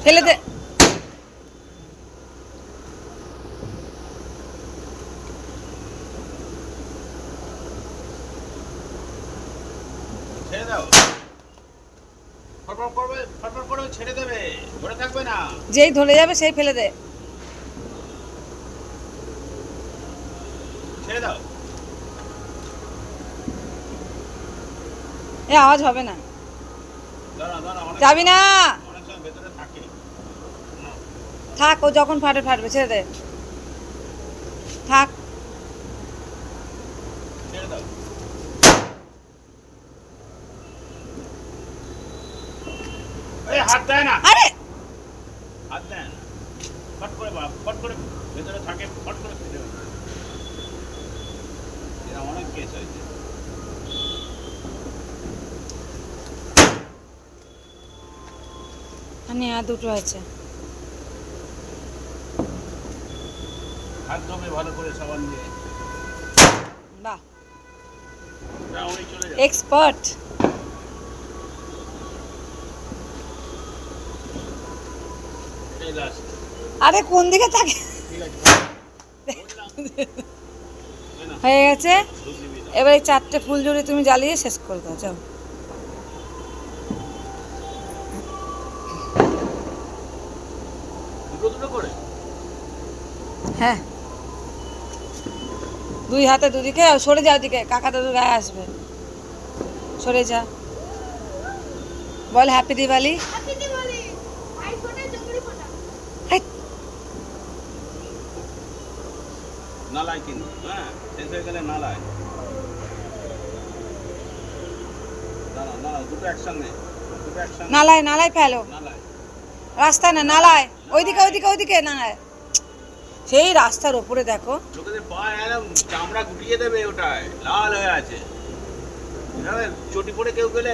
ফেলে দে। ছেড়ে দাও। ফটফট করবে, ফটফট করে ছেড়ে দেবে, ধরে থাকবে না। যেই ধরে যাবে সেই ফেলে দে। ছেড়ে দাও। এ আওয়াজ হবে না। দাঁড়া দাঁড়া, যাবি না, অনেক সময় ভেতরে থাকে। থাক, ও যখন ফাটবে ছেড়ে দে, থাক। ছেড়ে দাও। এই হাত দেয় না, আরে হাত দেয় না। ফট করে ফট করে ভেতরে থাকে, ফট করে ফেলে দেবে। এরা অনেক কেস হয়েছে। আর দুটো আছে। হাত ধোবে ভালো করে সাবান দিয়ে। বাহ, যা, উনি চলে যান। এক্সপার্ট। এটাই লাস্ট। আরে কোন দিকে থাকে? ঠিক আছে, বললাম। এই নাও, হয়ে গেছে। দুধ দিবি না। এবার এই 4টে ফুলঝুরি তুমি জ্বালিয়ে শেষ করে দাও, যাও। দুটো দুটো করে। হ্যাঁ, দুই হাতে দুদিকে। সরে যাও দিকে, কাকা দাদু গায়ে আসবে। সরে যা, বল হ্যাপি দিওয়ালি। নালায় কিন্তু, হ্যাঁ, শেষ হয়ে গেলে নালায়। দাঁড়া দাঁড়া, দুটো একসঙ্গে, দুটো একসঙ্গে। নালায় নালায় ফেলো, নালায়। রাস্তায় না, নালায়। ওইদিকে নালায়। সেই রাস্তার ওপরে দেখো। লোকেদের পা একদম চামড়া গুটিয়ে দেবে, ওটায় লাল হয়ে আছে। চটি পড়ে কেউ গেলে